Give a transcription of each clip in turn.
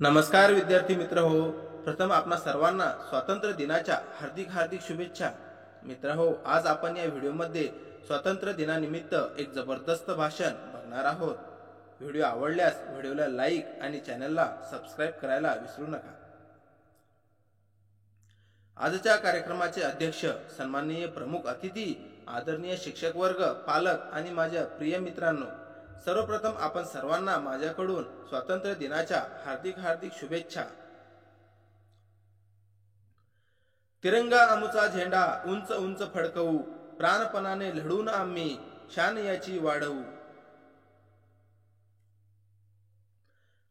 नमस्कार विद्यार्थी मित्र हो. प्रथम आपणा सर्वांना स्वातंत्र्य दिनाच्या हार्दिक हार्दिक शुभेच्छा. मित्र हो, आज आपण या व्हिडिओमध्ये स्वातंत्र्य दिनानिमित्त एक जबरदस्त भाषण बघणार आहोत. व्हिडिओ आवडल्यास व्हिडिओला लाईक आणि चॅनलला सबस्क्राईब करायला विसरू नका. आजच्या कार्यक्रमाचे अध्यक्ष, सन्माननीय प्रमुख अतिथी, आदरणीय शिक्षक वर्ग, पालक आणि माझ्या प्रिय मित्रांनो, सर्वप्रथम आपण सर्वांना माझ्याकडून स्वातंत्र्य दिनाच्या हार्दिक हार्दिक शुभेच्छा. तिरंगा आमचा झेंडा उंच उंच फडकवू, प्राणपणाने लढून आम्ही शान याची वाढवू.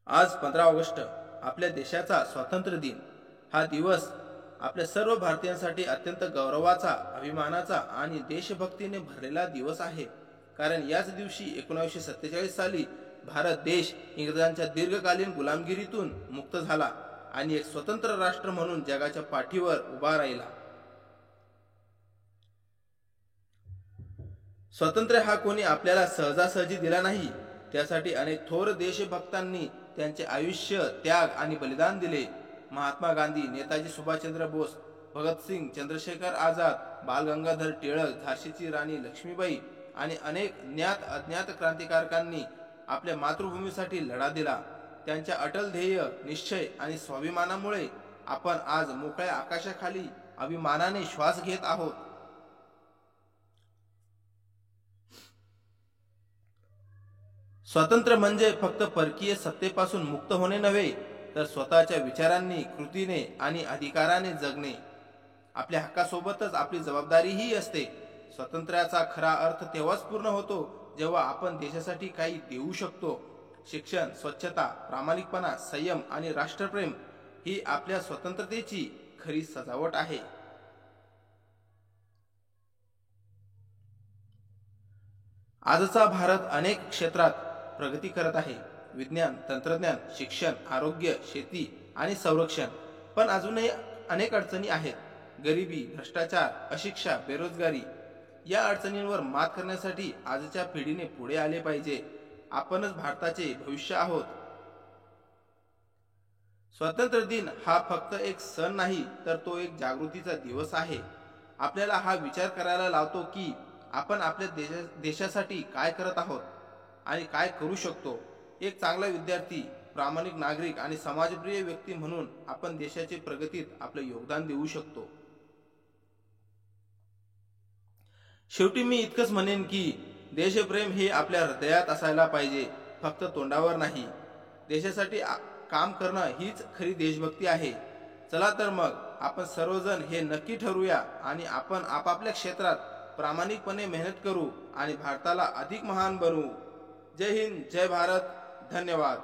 आज 15 ऑगस्ट आपल्या देशाचा स्वातंत्र्य दिन. हा दिवस आपल्या सर्व भारतीयांसाठी अत्यंत गौरवाचा, अभिमानाचा आणि देशभक्तीने भरलेला दिवस आहे. कारण याच दिवशी 1947 साली भारत देश इंग्रजांच्या दीर्घकालीन गुलामगिरीतून मुक्त झाला आणि एक स्वतंत्र राष्ट्र म्हणून जगाच्या पाठीवर उभा राहिला. स्वातंत्र्य हा कोणी आपल्याला सहजासहजी दिला नाही. त्यासाठी अनेक थोर देशभक्तांनी त्यांचे आयुष्य, त्याग आणि बलिदान दिले. महात्मा गांधी, नेताजी सुभाषचंद्र बोस, भगतसिंग, चंद्रशेखर आझाद, बाल गंगाधर टिळक, झाशीची राणी लक्ष्मीबाई आणि अनेक ज्ञात अज्ञात क्रांतिकारकांनी आपल्या मातृभूमीसाठी लढा दिला. त्यांच्या अटल ध्येय, निश्चय आणि स्वाभिमानामुळे आपण आज मोकळ्या आकाशाखाली अभिमानाने श्वास घेत आहोत. स्वातंत्र्य म्हणजे फक्त परकीय सत्तेपासून मुक्त होणे नव्हे, तर स्वतःच्या विचारांनी, कृतीने आणि अधिकाराने जगणे. आपल्या हक्कासोबतच आपली जबाबदारीही असते. स्वातंत्र्याचा खरा अर्थ तेव्हाच पूर्ण होतो जेव्हा आपण देशासाठी काही देऊ शकतो. शिक्षण, स्वच्छता, प्रामाणिकपणा, संयम आणि राष्ट्रप्रेम ही आपल्या स्वतंत्रतेची खरी सजावट आहे. आजचा भारत अनेक क्षेत्रात प्रगती करत आहे. विज्ञान, तंत्रज्ञान, शिक्षण, आरोग्य, शेती आणि संरक्षण. पण अजूनही अनेक अडचणी आहेत. गरिबी, भ्रष्टाचार, अशिक्षा, बेरोजगारी या अडचणींवर मात करण्यासाठी आजच्या पिढीने पुढे आले पाहिजे. आपणच भारताचे भविष्य आहोत. स्वातंत्र्य दिन हा फक्त एक सण नाही, तर तो एक जागृतीचा दिवस आहे. आपल्याला हा विचार करायला लावतो की आपण आपल्या देशासाठी काय करत आहोत आणि काय करू शकतो. एक चांगला विद्यार्थी, प्रामाणिक नागरिक आणि समाजप्रिय व्यक्ती म्हणून आपण देशाच्या प्रगतीत आपले योगदान देऊ शकतो. शेवटी मी इतकंच म्हणेन की देशप्रेम हे आपल्या हृदयात असायला पाहिजे, फक्त तोंडावर नाही. देशासाठी काम करणं हीच खरी देशभक्ती आहे. चला तर मग आपण सर्वजण हे नक्की ठरवूया आणि आपण आपापल्या क्षेत्रात प्रामाणिकपणे मेहनत करू आणि भारताला अधिक महान बनवू. जय हिंद, जय भारत. धन्यवाद.